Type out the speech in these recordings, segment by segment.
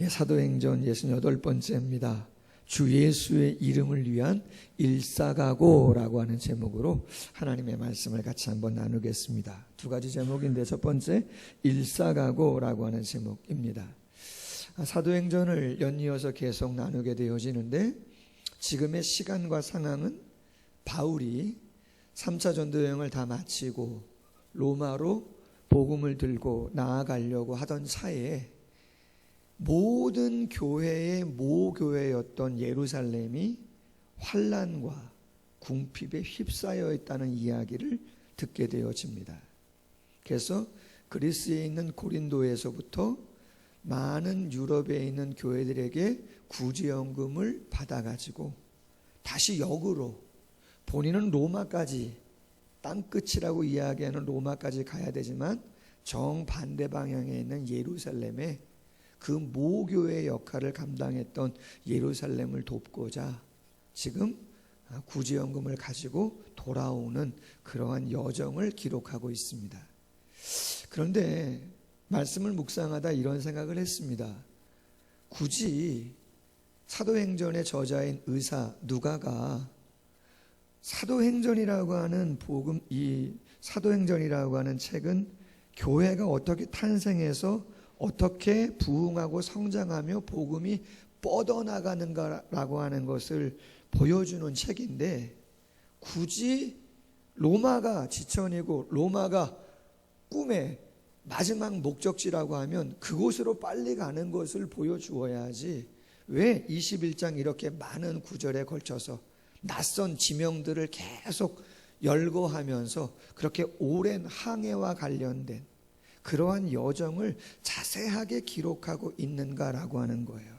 사도행전 68번째입니다. 주 예수의 이름을 위한 일사각오라고 하는 제목으로 하나님의 말씀을 같이 한번 나누겠습니다. 두 가지 제목인데 첫 번째 일사각오라고 하는 제목입니다. 사도행전을 연이어서 계속 나누게 되어지는데 지금의 시간과 상황은 바울이 3차 전도여행을 다 마치고 로마로 복음을 들고 나아가려고 하던 차에 모든 교회의 모교회였던 예루살렘이 환난과 궁핍에 휩싸여 있다는 이야기를 듣게 되어집니다. 그래서 그리스에 있는 고린도에서부터 많은 유럽에 있는 교회들에게 구제연금을 받아가지고 다시 역으로 본인은 로마까지 땅끝이라고 이야기하는 로마까지 가야 되지만 정반대 방향에 있는 예루살렘에 그 모교의 역할을 감당했던 예루살렘을 돕고자 지금 구제연금을 가지고 돌아오는 그러한 여정을 기록하고 있습니다. 그런데 말씀을 묵상하다 이런 생각을 했습니다. 굳이 사도행전의 저자인 의사 누가가 사도행전이라고 하는 이 사도행전이라고 하는 책은 교회가 어떻게 탄생해서 어떻게 부흥하고 성장하며 복음이 뻗어나가는가라고 하는 것을 보여주는 책인데 굳이 로마가 지천이고 로마가 꿈의 마지막 목적지라고 하면 그곳으로 빨리 가는 것을 보여주어야지 왜 21장 이렇게 많은 구절에 걸쳐서 낯선 지명들을 계속 열거하면서 그렇게 오랜 항해와 관련된 그러한 여정을 자세하게 기록하고 있는가라고 하는 거예요.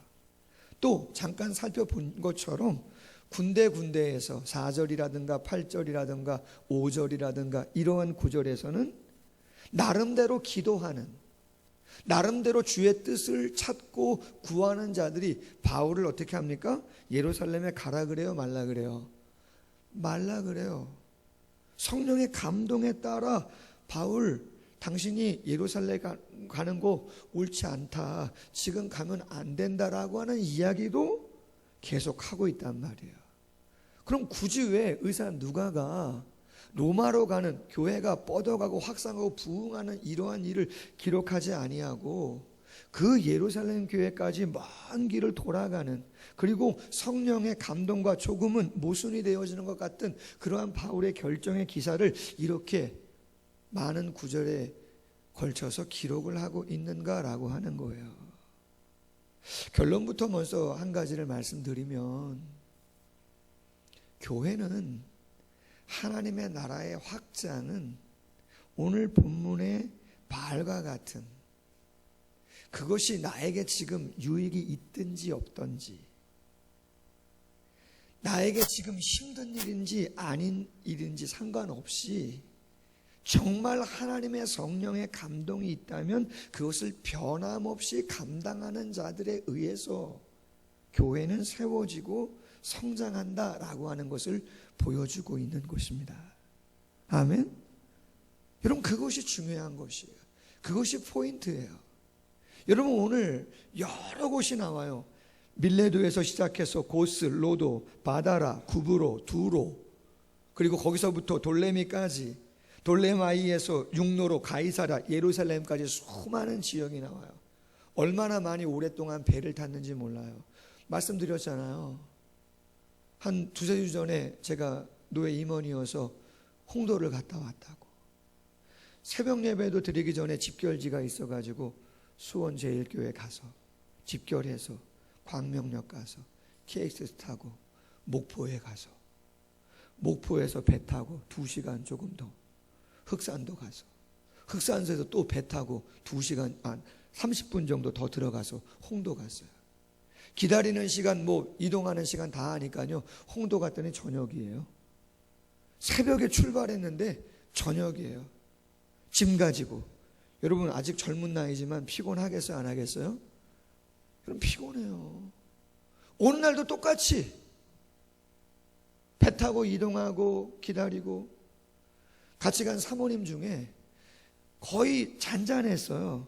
또 잠깐 살펴본 것처럼 군데군데에서 4절이라든가 8절이라든가 5절이라든가 이러한 구절에서는 나름대로 기도하는, 나름대로 주의 뜻을 찾고 구하는 자들이 바울을 어떻게 합니까? 예루살렘에 가라 그래요? 말라 그래요? 말라 그래요. 성령의 감동에 따라 바울 당신이 예루살렘 가는 거 옳지 않다. 지금 가면 안 된다라고 하는 이야기도 계속하고 있단 말이에요. 그럼 굳이 왜 의사 누가가 로마로 가는 교회가 뻗어가고 확산하고 부흥하는 이러한 일을 기록하지 아니하고 그 예루살렘 교회까지 먼 길을 돌아가는 그리고 성령의 감동과 조금은 모순이 되어지는 것 같은 그러한 바울의 결정의 기사를 이렇게 많은 구절에 걸쳐서 기록을 하고 있는가라고 하는 거예요. 결론부터 먼저 한 가지를 말씀드리면 교회는 하나님의 나라의 확장은 오늘 본문의 바알과 같은 그것이 나에게 지금 유익이 있든지 없든지 나에게 지금 힘든 일인지 아닌 일인지 상관없이 정말 하나님의 성령의 감동이 있다면 그것을 변함없이 감당하는 자들에 의해서 교회는 세워지고 성장한다라고 하는 것을 보여주고 있는 것입니다. 아멘? 여러분 그것이 중요한 것이에요. 그것이 포인트예요. 여러분 오늘 여러 곳이 나와요. 밀레도에서 시작해서 고스, 로도, 바다라, 구브로, 두로 그리고 거기서부터 돌레미까지 돌레마이에서 육로로 가이사라, 예루살렘까지 수많은 지역이 나와요. 얼마나 많이 오랫동안 배를 탔는지 몰라요. 말씀드렸잖아요. 한 두세 주 전에 제가 노예 임원이어서 홍도를 갔다 왔다고. 새벽 예배도 드리기 전에 집결지가 있어가지고 수원제일교회 가서 집결해서 광명역 가서 KX 타고 목포에 가서 목포에서 배 타고 2시간 조금 더 흑산도 가서 흑산도에서 또 배 타고 2시간 30분 정도 더 들어가서 홍도 갔어요. 기다리는 시간 이동하는 시간 다 하니까요. 홍도 갔더니 저녁이에요. 새벽에 출발했는데 저녁이에요. 짐 가지고. 여러분 아직 젊은 나이지만 피곤하겠어요? 안 하겠어요? 그럼 피곤해요. 오는 날도 똑같이 배 타고 이동하고 기다리고 같이 간 사모님 중에 거의 잔잔했어요.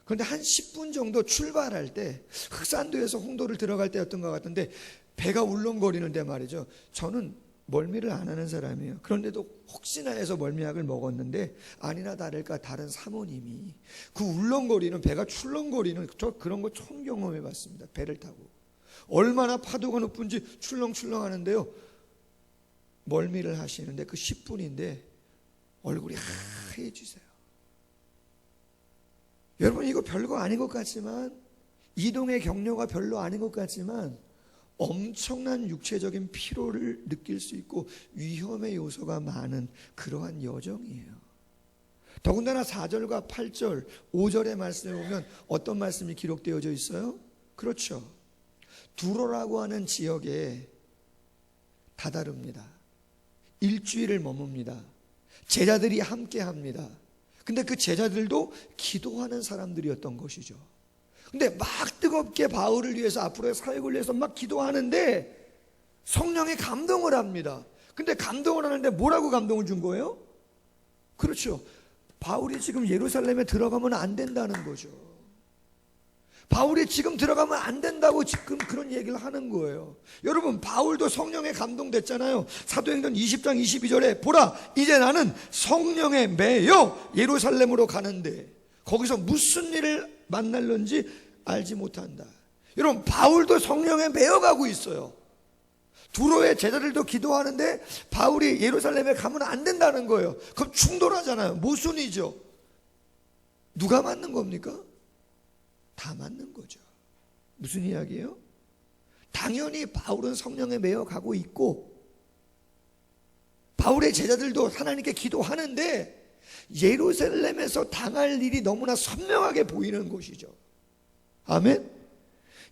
그런데 한 10분 정도 출발할 때 흑산도에서 홍도를 들어갈 때였던 것 같은데 배가 울렁거리는데 말이죠. 저는 멀미를 안 하는 사람이에요. 그런데도 혹시나 해서 멀미약을 먹었는데 아니나 다를까 다른 사모님이 그 울렁거리는, 배가 출렁거리는, 저 그런 거 처음 경험해 봤습니다. 배를 타고 얼마나 파도가 높은지 출렁출렁 하는데요, 멀미를 하시는데 그 10분인데 얼굴이 하얘지세요. 여러분, 이거 별거 아닌 것 같지만, 이동의 격려가 별로 아닌 것 같지만 엄청난 육체적인 피로를 느낄 수 있고 위험의 요소가 많은 그러한 여정이에요. 더군다나 4절과 8절, 5절의 말씀에 보면 어떤 말씀이 기록되어져 있어요? 그렇죠. 두로라고 하는 지역에 다다릅니다. 일주일을 머뭅니다. 제자들이 함께 합니다. 근데 그 제자들도 기도하는 사람들이었던 것이죠. 근데 막 뜨겁게 바울을 위해서, 앞으로의 사역을 위해서 막 기도하는데 성령의 감동을 합니다. 근데 감동을 하는데 뭐라고 감동을 준 거예요? 그렇죠. 바울이 지금 예루살렘에 들어가면 안 된다는 거죠. 바울이 지금 들어가면 안 된다고 지금 그런 얘기를 하는 거예요. 여러분, 바울도 성령에 감동됐잖아요. 사도행전 20장 22절에 보라, 이제 나는 성령에 매여 예루살렘으로 가는데 거기서 무슨 일을 만날는지 알지 못한다. 여러분, 바울도 성령에 매여가고 있어요. 두로의 제자들도 기도하는데 바울이 예루살렘에 가면 안 된다는 거예요. 그럼 충돌하잖아요. 모순이죠. 누가 맞는 겁니까? 다 맞는 거죠. 무슨 이야기예요? 당연히 바울은 성령에 매여 가고 있고 바울의 제자들도 하나님께 기도하는데 예루살렘에서 당할 일이 너무나 선명하게 보이는 곳이죠. 아멘?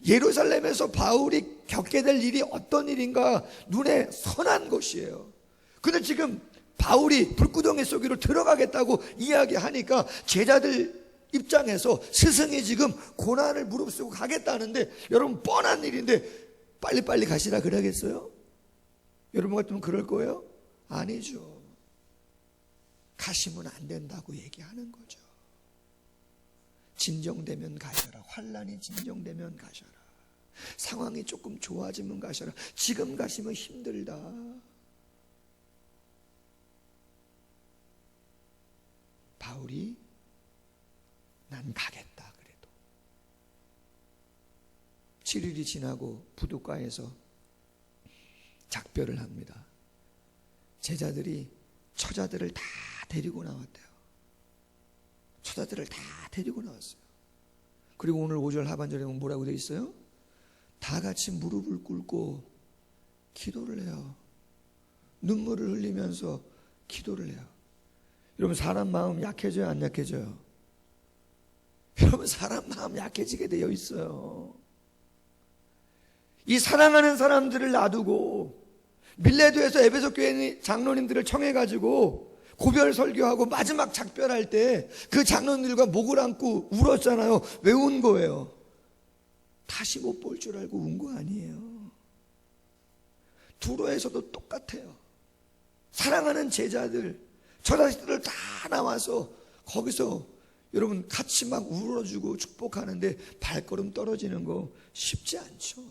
예루살렘에서 바울이 겪게 될 일이 어떤 일인가 눈에 선한 것이에요. 근데 지금 바울이 불구덩이 속으로 들어가겠다고 이야기하니까 제자들 입장에서 스승이 지금 고난을 무릅쓰고 가겠다는데, 여러분 뻔한 일인데 빨리빨리 가시라 그러겠어요? 여러분 같으면 그럴 거예요? 아니죠. 가시면 안 된다고 얘기하는 거죠. 진정되면 가셔라. 환난이 진정되면 가셔라. 상황이 조금 좋아지면 가셔라. 지금 가시면 힘들다. 바울이 난 가겠다 그래도 7일이 지나고 부둣가에서 작별을 합니다. 제자들이 처자들을 다 데리고 나왔대요. 처자들을 다 데리고 나왔어요. 그리고 오늘 5절 하반절에 보면 뭐라고 되어 있어요? 다 같이 무릎을 꿇고 기도를 해요. 눈물을 흘리면서 기도를 해요. 여러분, 사람 마음 약해져요, 안 약해져요? 여러분, 사람 마음 약해지게 되어 있어요. 이 사랑하는 사람들을 놔두고 밀레도에서 에베소 교회 장로님들을 청해가지고 고별 설교하고 마지막 작별할 때 그 장로님들과 목을 안고 울었잖아요. 왜 운 거예요? 다시 못 볼 줄 알고 운 거 아니에요. 두로에서도 똑같아요. 사랑하는 제자들, 저자식들을 다 나와서 거기서 여러분 같이 막 울어주고 축복하는데 발걸음 떨어지는 거 쉽지 않죠.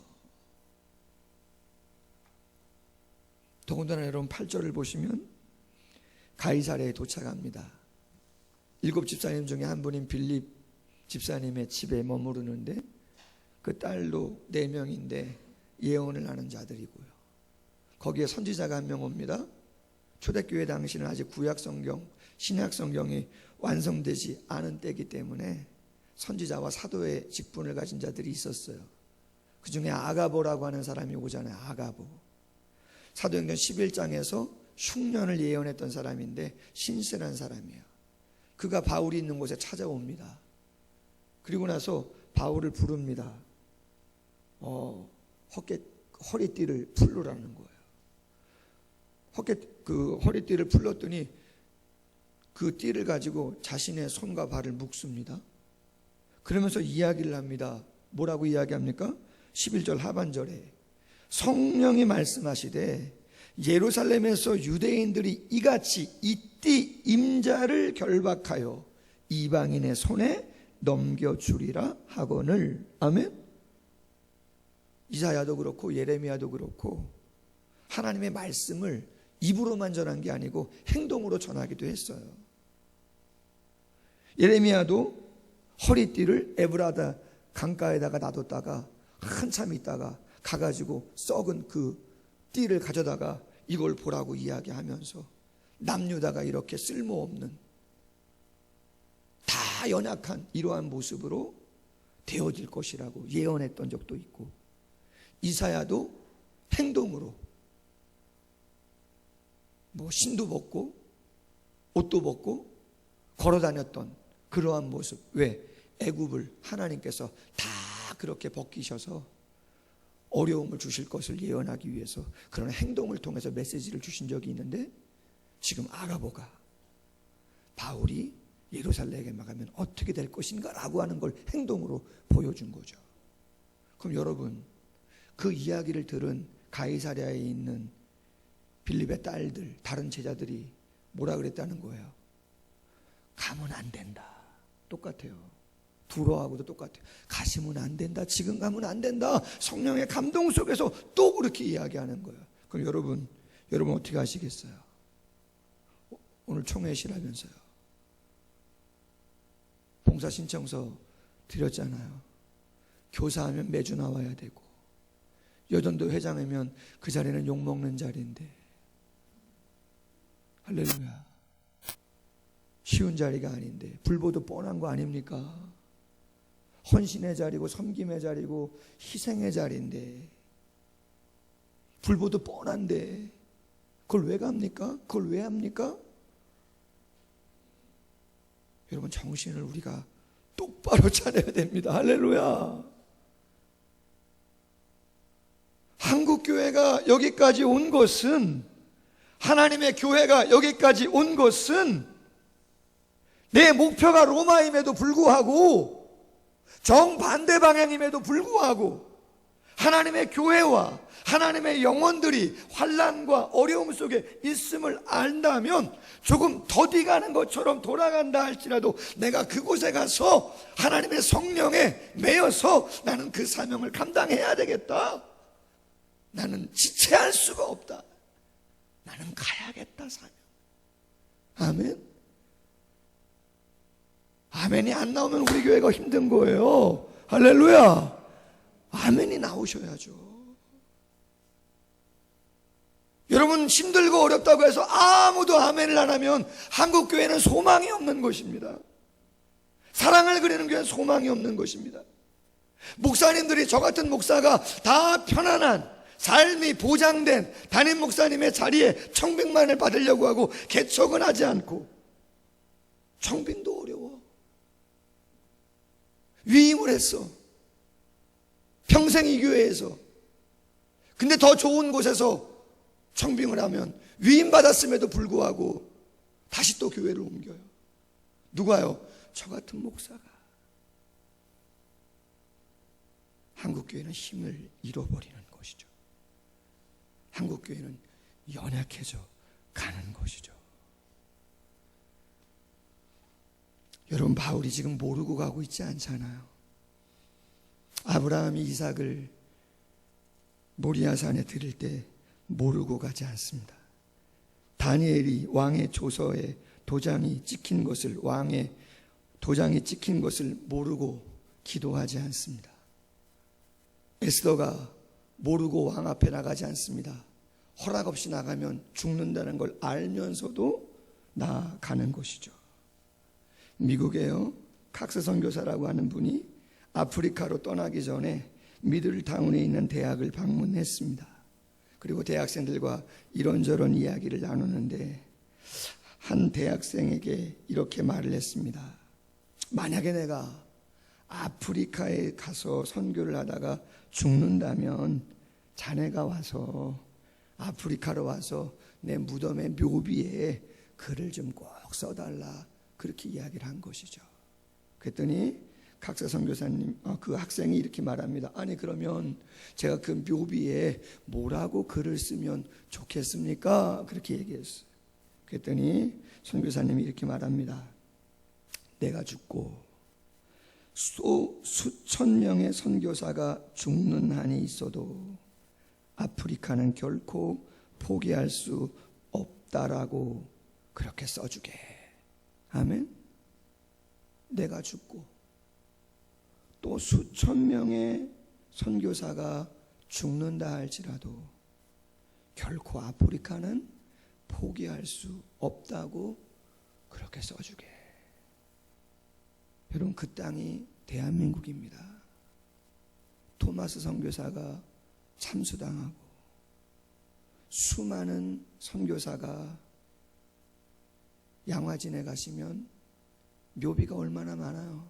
더군다나 여러분 8절을 보시면 가이사랴에 도착합니다. 7 집사님 중에 한 분인 빌립 집사님의 집에 머무르는데 그 딸도 4명인데 예언을 하는 자들이고요. 거기에 선지자가 한 명 옵니다. 초대교회 당시는 아직 구약성경, 신약성경이 완성되지 않은 때이기 때문에 선지자와 사도의 직분을 가진 자들이 있었어요. 그 중에 아가보라고 하는 사람이 오잖아요. 아가보. 사도행전 11장에서 흉년을 예언했던 사람인데 신세란 사람이에요. 그가 바울이 있는 곳에 찾아옵니다. 그리고 나서 바울을 부릅니다. 허리띠를 풀르라는 거예요. 허리띠를 풀렀더니 그 띠를 가지고 자신의 손과 발을 묶습니다. 그러면서 이야기를 합니다. 뭐라고 이야기합니까? 11절 하반절에 성령이 말씀하시되 예루살렘에서 유대인들이 이같이 이 띠 임자를 결박하여 이방인의 손에 넘겨주리라 하거늘. 아멘. 이사야도 그렇고 예레미야도 그렇고 하나님의 말씀을 입으로만 전한 게 아니고 행동으로 전하기도 했어요. 예레미야도 허리띠를 에브라다 강가에다가 놔뒀다가 한참 있다가 가가지고 썩은 그 띠를 가져다가 이걸 보라고 이야기하면서 남유다가 이렇게 쓸모없는 다 연약한 이러한 모습으로 되어질 것이라고 예언했던 적도 있고, 이사야도 행동으로 뭐 신도 벗고 옷도 벗고 걸어다녔던 그러한 모습. 왜? 애굽을 하나님께서 다 그렇게 벗기셔서 어려움을 주실 것을 예언하기 위해서 그런 행동을 통해서 메시지를 주신 적이 있는데, 지금 아가보가 바울이 예루살렘에 가면 어떻게 될 것인가 라고 하는 걸 행동으로 보여준 거죠. 그럼 여러분, 그 이야기를 들은 가이사랴에 있는 빌립의 딸들, 다른 제자들이 뭐라 그랬다는 거예요? 가면 안 된다. 똑같아요. 두로하고도 똑같아요. 가시면 안 된다. 지금 가면 안 된다. 성령의 감동 속에서 또 그렇게 이야기하는 거예요. 그럼 여러분 어떻게 하시겠어요? 오늘 총회실하면서요, 봉사 신청서 드렸잖아요. 교사하면 매주 나와야 되고, 여전도 회장이면 그 자리는 욕먹는 자리인데, 할렐루야. 쉬운 자리가 아닌데, 불보도 뻔한 거 아닙니까? 헌신의 자리고 섬김의 자리고 희생의 자리인데, 불보도 뻔한데 그걸 왜 갑니까? 그걸 왜 합니까? 여러분, 정신을 우리가 똑바로 차려야 됩니다. 할렐루야. 한국교회가 여기까지 온 것은, 하나님의 교회가 여기까지 온 것은 내 목표가 로마임에도 불구하고, 정반대 방향임에도 불구하고 하나님의 교회와 하나님의 영혼들이 환난과 어려움 속에 있음을 안다면 조금 더디가는 것처럼 돌아간다 할지라도 내가 그곳에 가서 하나님의 성령에 매여서 나는 그 사명을 감당해야 되겠다. 나는 지체할 수가 없다. 나는 가야겠다, 사명. 아멘. 아멘이 안 나오면 우리 교회가 힘든 거예요. 할렐루야. 아멘이 나오셔야죠. 여러분, 힘들고 어렵다고 해서 아무도 아멘을 안 하면 한국 교회는 소망이 없는 것입니다. 사랑을 그리는 교회는 소망이 없는 것입니다. 목사님들이, 저 같은 목사가 다 편안한 삶이 보장된 담임 목사님의 자리에 청빙만을 받으려고 하고 개척은 하지 않고, 청빙도 어려워. 위임을 했어, 평생 이 교회에서. 근데 더 좋은 곳에서 청빙을 하면 위임 받았음에도 불구하고 다시 또 교회를 옮겨요. 누가요? 저 같은 목사가. 한국교회는 힘을 잃어버리는 것이죠. 한국교회는 연약해져 가는 것이죠. 여러분, 바울이 지금 모르고 가고 있지 않잖아요. 아브라함이 이삭을 모리아산에 드릴 때 모르고 가지 않습니다. 다니엘이 왕의 조서에 도장이 찍힌 것을, 왕의 도장이 찍힌 것을 모르고 기도하지 않습니다. 에스더가 모르고 왕 앞에 나가지 않습니다. 허락 없이 나가면 죽는다는 걸 알면서도 나가는 것이죠. 미국에요, 칵스 선교사라고 하는 분이 아프리카로 떠나기 전에 미들타운에 있는 대학을 방문했습니다. 그리고 대학생들과 이런저런 이야기를 나누는데 한 대학생에게 이렇게 말을 했습니다. 만약에 내가 아프리카에 가서 선교를 하다가 죽는다면 자네가 와서 아프리카로 와서 내 무덤의 묘비에 글을 좀 꼭 써달라, 그렇게 이야기를 한 것이죠. 그랬더니 각사 선교사님, 그 학생이 이렇게 말합니다. 아니, 그러면 제가 그 묘비에 뭐라고 글을 쓰면 좋겠습니까? 그렇게 얘기했어요. 그랬더니 선교사님이 이렇게 말합니다. 내가 죽고 수천 명의 선교사가 죽는 한이 있어도 아프리카는 결코 포기할 수 없다라고 그렇게 써주게. 아멘. 내가 죽고 또 수천 명의 선교사가 죽는다 할지라도 결코 아프리카는 포기할 수 없다고 그렇게 써주게. 여러분, 그 땅이 대한민국입니다. 토마스 선교사가 참수당하고 수많은 선교사가 양화진에 가시면 묘비가 얼마나 많아요.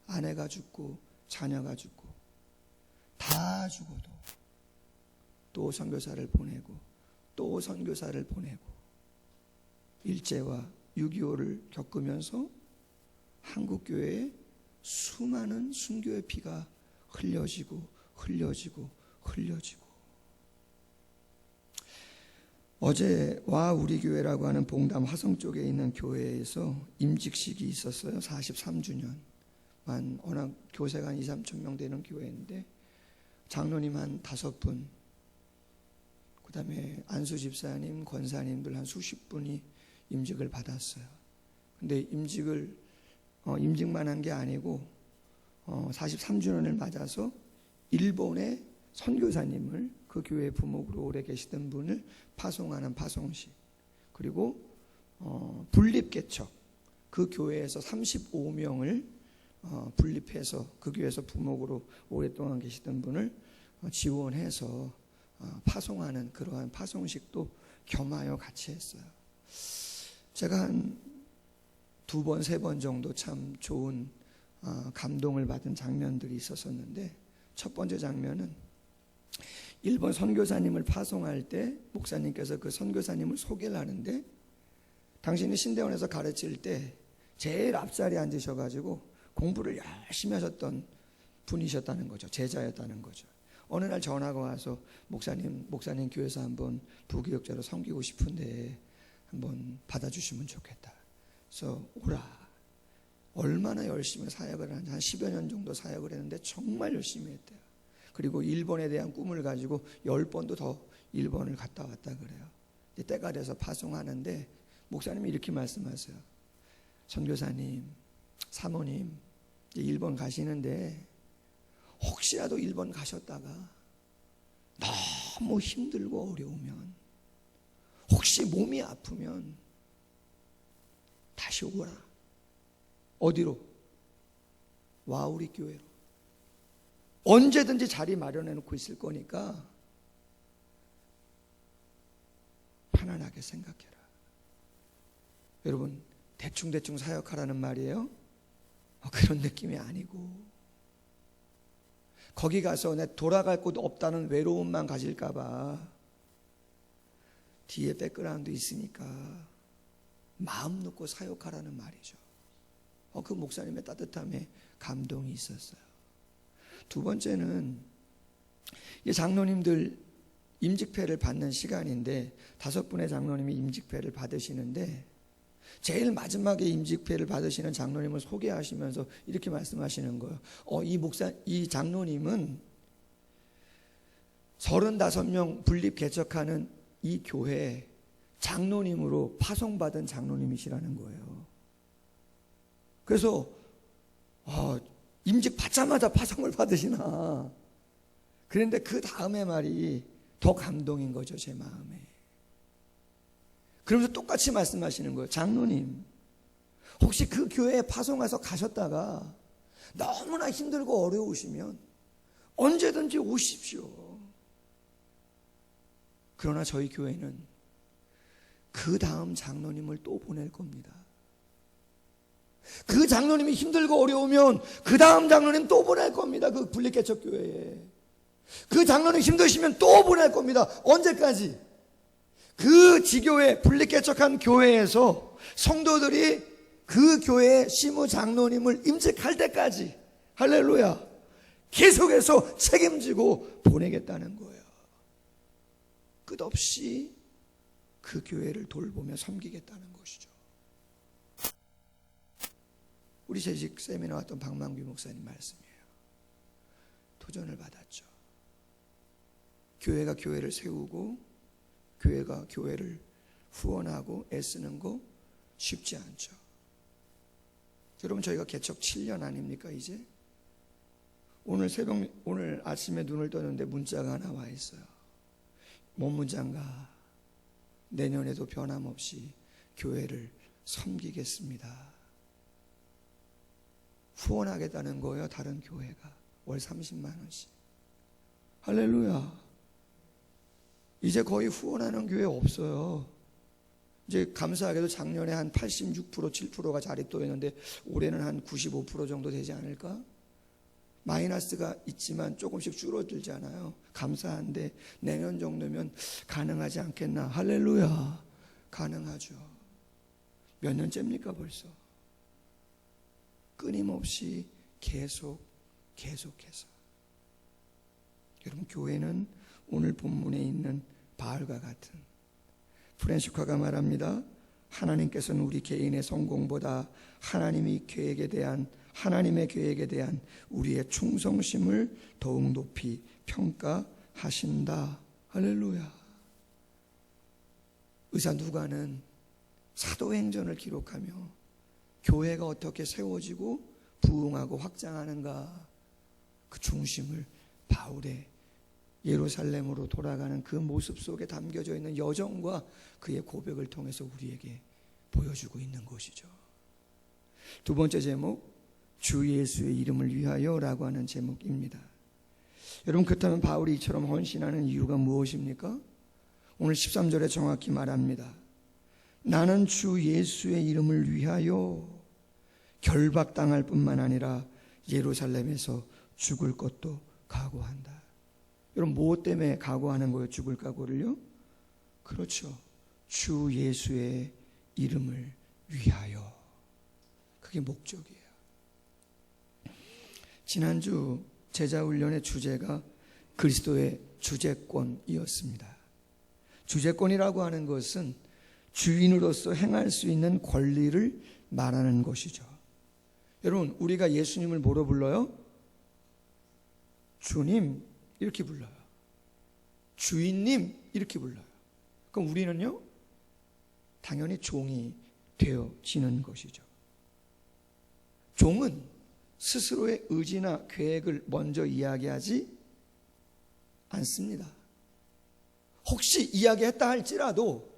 아내가 죽고 자녀가 죽고 다 죽어도 또 선교사를 보내고 또 선교사를 보내고 일제와 6.25를 겪으면서 한국교회에 수많은 순교의 피가 흘려지고 어제와 우리 교회라고 하는 봉담 화성 쪽에 있는 교회에서 임직식이 있었어요. 43주년. 워낙 교세가 한 2, 3천 명 되는 교회인데 장로님 한 5분, 그 다음에 안수 집사님, 권사님들 한 수십 분이 임직을 받았어요. 근데 임직만 한 게 아니고 43주년을 맞아서 일본의 선교사님을, 그 교회 부목으로 오래 계시던 분을 파송하는 파송식, 그리고 분립개척, 그 교회에서 35명을 분립해서 그 교회에서 부목으로 오랫동안 계시던 분을 지원해서 파송하는 그러한 파송식도 겸하여 같이 했어요. 제가 한 2번, 3번 정도 참 좋은 감동을 받은 장면들이 있었었는데, 첫 번째 장면은 일본 선교사님을 파송할 때 목사님께서 그 선교사님을 소개를 하는데, 당신이 신대원에서 가르칠 때 제일 앞자리에 앉으셔가지고 공부를 열심히 하셨던 분이셨다는 거죠. 제자였다는 거죠. 어느 날 전화가 와서 목사님 교회에서 한번 부교육자로 섬기고 싶은데 한번 받아주시면 좋겠다. 그래서 오라. 얼마나 열심히 사역을 하는지, 한 10여 년 정도 사역을 했는데 정말 열심히 했대요. 그리고 일본에 대한 꿈을 가지고 10번도 더 일본을 갔다 왔다 그래요. 때가 돼서 파송하는데 목사님이 이렇게 말씀하세요. 선교사님, 사모님, 일본 가시는데 혹시라도 일본 가셨다가 너무 힘들고 어려우면, 혹시 몸이 아프면 다시 오거라. 어디로? 와, 우리 교회로. 언제든지 자리 마련해 놓고 있을 거니까 편안하게 생각해라. 여러분, 대충 사역하라는 말이에요? 그런 느낌이 아니고, 거기 가서 내 돌아갈 곳 없다는 외로움만 가질까 봐 뒤에 백그라운드 있으니까 마음 놓고 사역하라는 말이죠. 그 목사님의 따뜻함에 감동이 있었어요. 두 번째는 장로님들 임직패를 받는 시간인데, 5분의 장로님이 임직패를 받으시는데 제일 마지막에 임직패를 받으시는 장로님을 소개하시면서 이렇게 말씀하시는 거예요. 이 장로님은 35명 분립 개척하는 이 교회 장로님으로 파송받은 장로님이시라는 거예요. 그래서 임직 받자마자 파송을 받으시나. 그런데 그 다음에 말이 더 감동인 거죠, 제 마음에. 그러면서 똑같이 말씀하시는 거예요. 장로님, 혹시 그 교회에 파송 와서 가셨다가 너무나 힘들고 어려우시면 언제든지 오십시오. 그러나 저희 교회는 그 다음 장로님을 또 보낼 겁니다. 그 장로님이 힘들고 어려우면 그 다음 장로님 또 보낼 겁니다. 그 분립개척교회에. 그 장로님 힘드시면 또 보낼 겁니다. 언제까지? 그 지교회, 분립개척한 교회에서 성도들이 그 교회의 시무 장로님을 임직할 때까지, 할렐루야, 계속해서 책임지고 보내겠다는 거예요. 끝없이 그 교회를 돌보며 섬기겠다는 것이죠. 우리 재직 세미나 왔던 박만규 목사님 말씀이에요. 도전을 받았죠. 교회가 교회를 세우고 교회가 교회를 후원하고 애쓰는 거 쉽지 않죠. 여러분, 저희가 개척 7년 아닙니까 이제? 오늘 아침에 눈을 떴는데 문자가 하나 와 있어요. 뭔 문자인가? 내년에도 변함없이 교회를 섬기겠습니다. 후원하겠다는 거예요. 다른 교회가 월 30만 원씩. 할렐루야. 이제 거의 후원하는 교회 없어요. 이제 감사하게도 작년에 한 86%, 7%가 자립도였는데 올해는 한 95% 정도 되지 않을까? 마이너스가 있지만 조금씩 줄어들잖아요. 감사한데 내년 정도면 가능하지 않겠나? 할렐루야. 가능하죠. 몇 년째입니까 벌써? 끊임없이 계속해서. 여러분, 교회는 오늘 본문에 있는 바알과 같은, 프란시스코가 말합니다. 하나님께서는 우리 개인의 성공보다 하나님의 계획에 대한 우리의 충성심을 더욱 높이 평가하신다. 할렐루야. 의사 누가는 사도행전을 기록하며 교회가 어떻게 세워지고 부흥하고 확장하는가, 그 중심을 바울의 예루살렘으로 돌아가는 그 모습 속에 담겨져 있는 여정과 그의 고백을 통해서 우리에게 보여주고 있는 것이죠. 두 번째 제목, 주 예수의 이름을 위하여 라고 하는 제목입니다. 여러분, 그렇다면 바울이 이처럼 헌신하는 이유가 무엇입니까? 오늘 13절에 정확히 말합니다. 나는 주 예수의 이름을 위하여 결박당할 뿐만 아니라 예루살렘에서 죽을 것도 각오한다. 여러분, 무엇 때문에 각오하는 거예요? 죽을 각오를요? 그렇죠. 주 예수의 이름을 위하여. 그게 목적이에요. 지난주 제자훈련의 주제가 그리스도의 주재권이었습니다. 주재권이라고 하는 것은 주인으로서 행할 수 있는 권리를 말하는 것이죠. 여러분, 우리가 예수님을 뭐로 불러요? 주님 이렇게 불러요. 주인님 이렇게 불러요. 그럼 우리는요? 당연히 종이 되어지는 것이죠. 종은 스스로의 의지나 계획을 먼저 이야기하지 않습니다. 혹시 이야기했다 할지라도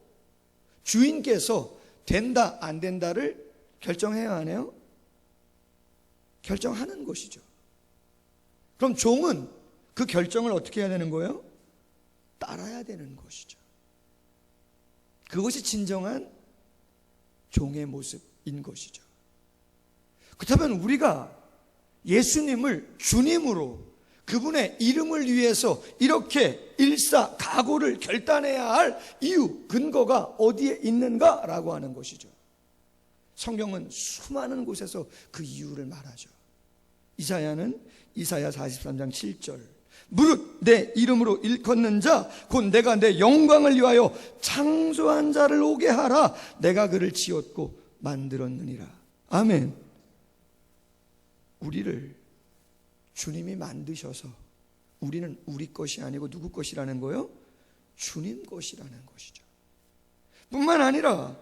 주인께서 된다 안 된다를 결정해야 하네요. 결정하는 것이죠. 그럼 종은 그 결정을 어떻게 해야 되는 거예요? 따라야 되는 것이죠. 그것이 진정한 종의 모습인 것이죠. 그렇다면 우리가 예수님을 주님으로, 그분의 이름을 위해서 이렇게 일사각오를 결단해야 할 이유, 근거가 어디에 있는가라고 하는 것이죠. 성경은 수많은 곳에서 그 이유를 말하죠. 이사야는 이사야 43장 7절, 무릇 내 이름으로 일컫는 자 곧 내가 내 영광을 위하여 창조한 자를 오게 하라. 내가 그를 지었고 만들었느니라. 아멘. 우리를 주님이 만드셔서 우리는 우리 것이 아니고 누구 것이라는 거요? 주님 것이라는 것이죠. 뿐만 아니라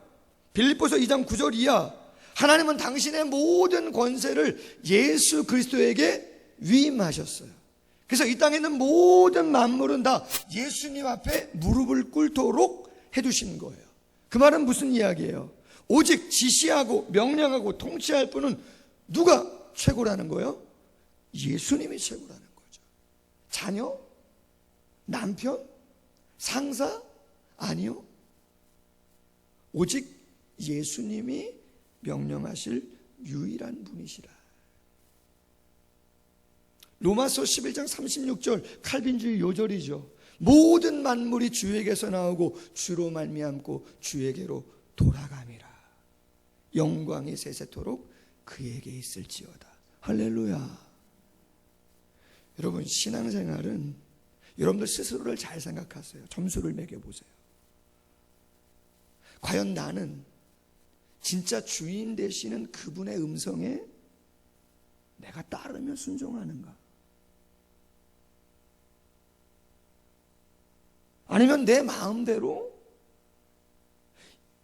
빌립보서 2장 9절 이하, 하나님은 당신의 모든 권세를 예수 그리스도에게 위임하셨어요. 그래서 이 땅에 있는 모든 만물은 다 예수님 앞에 무릎을 꿇도록 해두신 거예요. 그 말은 무슨 이야기예요? 오직 지시하고 명령하고 통치할 분은 누가 최고라는 거예요? 예수님이 최고라는 거죠. 자녀? 남편? 상사? 아니요. 오직 예수님이 명령하실 유일한 분이시라. 로마서 11장 36절 칼빈주의 요절이죠. 모든 만물이 주에게서 나오고 주로 말미암고 주에게로 돌아감이라. 영광이 세세토록 그에게 있을지어다. 할렐루야. 여러분, 신앙생활은 여러분들 스스로를 잘 생각하세요. 점수를 매겨보세요. 과연 나는 진짜 주인 되시는 그분의 음성에 내가 따르며 순종하는가? 아니면 내 마음대로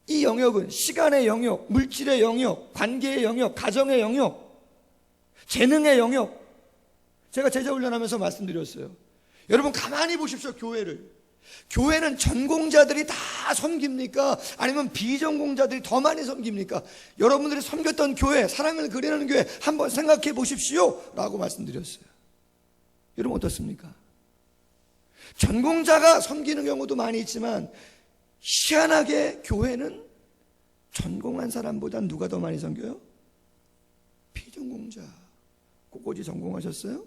이 영역은 시간의 영역, 물질의 영역, 관계의 영역, 가정의 영역, 재능의 영역. 제가 제자훈련하면서 말씀드렸어요. 여러분 가만히 보십시오. 교회는 전공자들이 다 섬깁니까? 아니면 비전공자들이 더 많이 섬깁니까? 여러분들이 섬겼던 교회, 사랑을 그리는 교회 한번 생각해 보십시오 라고 말씀드렸어요. 여러분 어떻습니까? 전공자가 섬기는 경우도 많이 있지만 희한하게 교회는 전공한 사람보다 누가 더 많이 섬겨요? 비전공자. 꽃꽂이 전공하셨어요?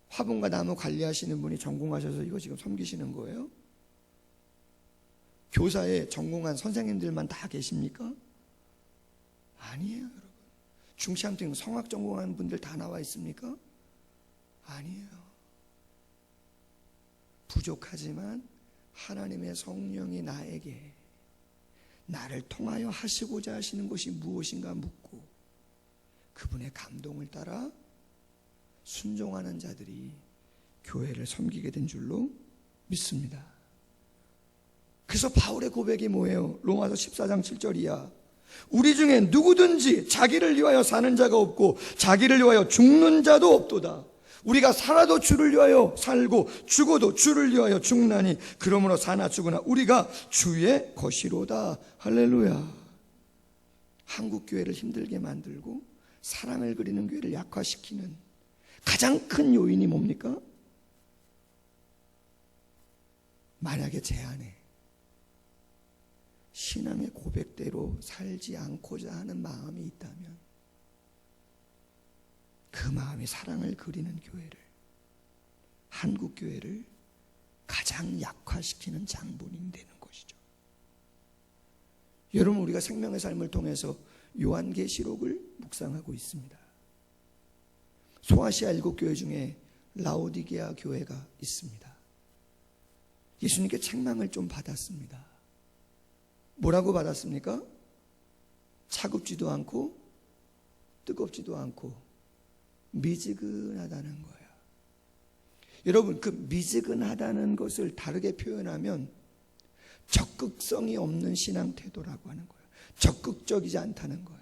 화분과 나무 관리하시는 분이 전공하셔서 이거 지금 섬기시는 거예요? 교사에 전공한 선생님들만 다 계십니까? 아니에요, 여러분. 중시암등 성악 전공한 분들 다 나와 있습니까? 아니에요. 부족하지만 하나님의 성령이 나에게 나를 통하여 하시고자 하시는 것이 무엇인가 묻고 그분의 감동을 따라 순종하는 자들이 교회를 섬기게 된 줄로 믿습니다. 그래서 바울의 고백이 뭐예요? 로마서 14장 7절이야. 우리 중에 누구든지 자기를 위하여 사는 자가 없고 자기를 위하여 죽는 자도 없도다. 우리가 살아도 주를 위하여 살고 죽어도 주를 위하여 죽나니 그러므로 사나 죽으나 우리가 주의 것이로다. 할렐루야. 한국 교회를 힘들게 만들고 사랑을 그리는 교회를 약화시키는 가장 큰 요인이 뭡니까? 만약에 제 안에 신앙의 고백대로 살지 않고자 하는 마음이 있다면 그 마음이 사랑을 그리는 교회를, 한국 교회를 가장 약화시키는 장본인이 되는 것이죠. 여러분, 우리가 생명의 삶을 통해서 요한계시록을 묵상하고 있습니다. 소아시아 7교회 중에 라오디게아 교회가 있습니다. 예수님께 책망을 좀 받았습니다. 뭐라고 받았습니까? 차갑지도 않고 뜨겁지도 않고 미지근하다는 거예요. 여러분, 그 미지근하다는 것을 다르게 표현하면 적극성이 없는 신앙 태도라고 하는 거예요. 적극적이지 않다는 거예요.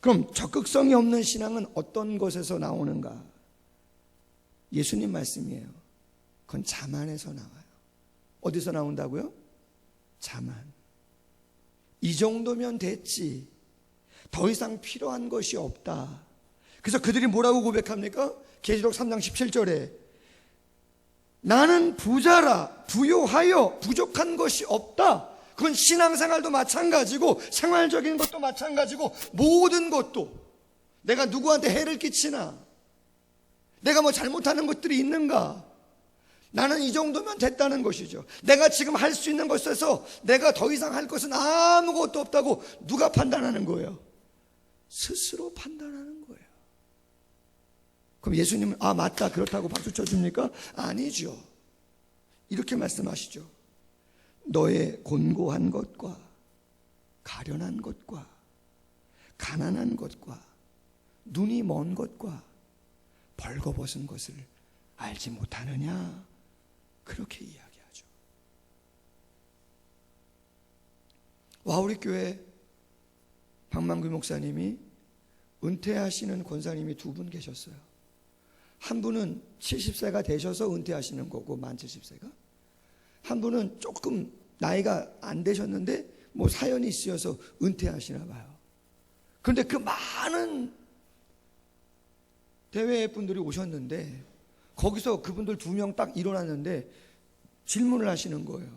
그럼 적극성이 없는 신앙은 어떤 것에서 나오는가? 예수님 말씀이에요. 그건 자만에서 나와요. 어디서 나온다고요? 자만. 이 정도면 됐지. 더 이상 필요한 것이 없다. 그래서 그들이 뭐라고 고백합니까? 계시록 3장 17절에 나는 부자라 부요하여 부족한 것이 없다. 그건 신앙생활도 마찬가지고 생활적인 것도 마찬가지고 모든 것도 내가 누구한테 해를 끼치나 내가 뭐 잘못하는 것들이 있는가? 나는 이 정도면 됐다는 것이죠. 내가 지금 할 수 있는 것에서 내가 더 이상 할 것은 아무것도 없다고 누가 판단하는 거예요? 스스로 판단하는 거예요. 그럼 예수님은 아 맞다 그렇다고 박수 쳐줍니까? 아니죠. 이렇게 말씀하시죠. 너의 곤고한 것과 가련한 것과 가난한 것과 눈이 먼 것과 벌거벗은 것을 알지 못하느냐? 그렇게 이야기하죠. 우리 교회 박만규 목사님이 은퇴하시는 권사님이 2분 계셨어요. 한 분은 70세가 되셔서 은퇴하시는 거고 만 70세가, 한 분은 조금 나이가 안 되셨는데 뭐 사연이 있으셔서 은퇴하시나 봐요. 그런데 그 많은 대회 분들이 오셨는데 거기서 그분들 2명 딱 일어났는데 질문을 하시는 거예요.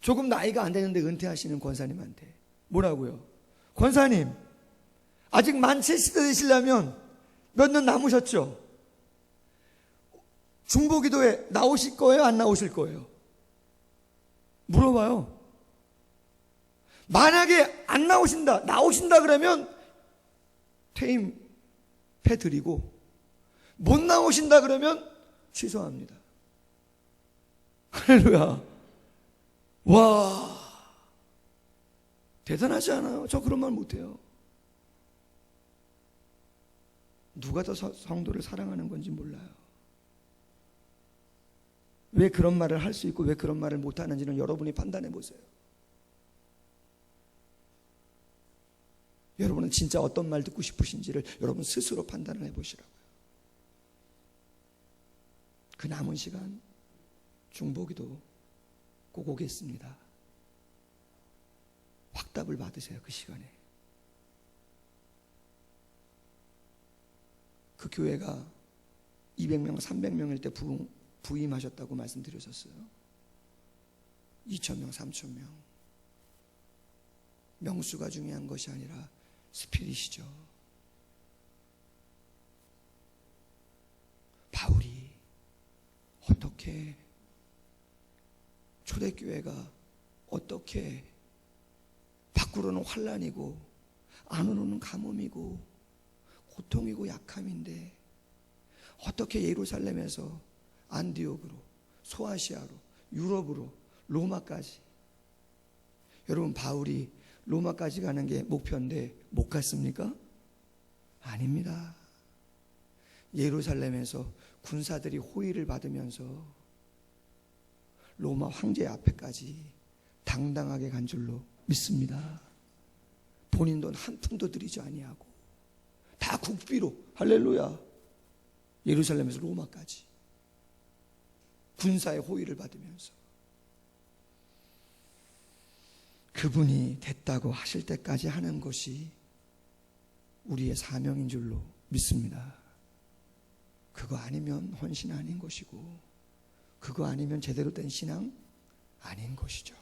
조금 나이가 안 되는데 은퇴하시는 권사님한테 뭐라고요? 권사님, 아직 만 70세 되시려면 몇 년 남으셨죠? 중보기도에 나오실 거예요? 안 나오실 거예요? 물어봐요. 만약에 안 나오신다, 나오신다 그러면 퇴임해드리고 못 나오신다 그러면 취소합니다. 할렐루야. 와, 대단하지 않아요? 저 그런 말 못해요. 누가 더 성도를 사랑하는 건지 몰라요. 왜 그런 말을 할 수 있고 왜 그런 말을 못하는지는 여러분이 판단해 보세요. 여러분은 진짜 어떤 말 듣고 싶으신지를 여러분 스스로 판단을 해보시라고요. 그 남은 시간 중보기도 꼭 오겠습니다. 확답을 받으세요. 그 시간에. 그 교회가 200명, 300명일 때 부임하셨다고 말씀드렸었어요. 2,000명, 3,000명. 명수가 중요한 것이 아니라 스피릿이죠. 바울이 어떻게 초대교회가 어떻게 밖으로는 환난이고 안으로는 가뭄이고 고통이고 약함인데 어떻게 예루살렘에서 안디옥으로 소아시아로 유럽으로 로마까지, 여러분 바울이 로마까지 가는 게 목표인데 못 갔습니까? 아닙니다. 예루살렘에서 군사들이 호위를 받으면서 로마 황제 앞에까지 당당하게 간 줄로 믿습니다. 본인 돈 한 푼도 들이지 아니하고 다 국비로, 할렐루야, 예루살렘에서 로마까지 군사의 호위를 받으면서 그분이 됐다고 하실 때까지 하는 것이 우리의 사명인 줄로 믿습니다. 그거 아니면 헌신 아닌 것이고 그거 아니면 제대로 된 신앙 아닌 것이죠.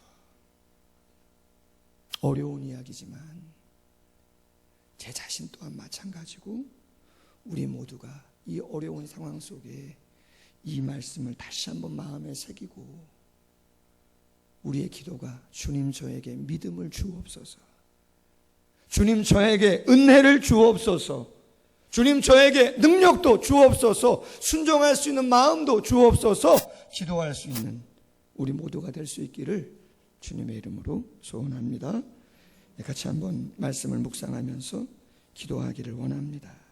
어려운 이야기지만 제 자신 또한 마찬가지고 우리 모두가 이 어려운 상황 속에 이 말씀을 다시 한번 마음에 새기고 우리의 기도가 주님 저에게 믿음을 주옵소서, 주님 저에게 은혜를 주옵소서, 주님 저에게 능력도 주옵소서, 순종할 수 있는 마음도 주옵소서, 기도할 수 있는 우리 모두가 될 수 있기를 주님의 이름으로 소원합니다. 같이 한번 말씀을 묵상하면서 기도하기를 원합니다.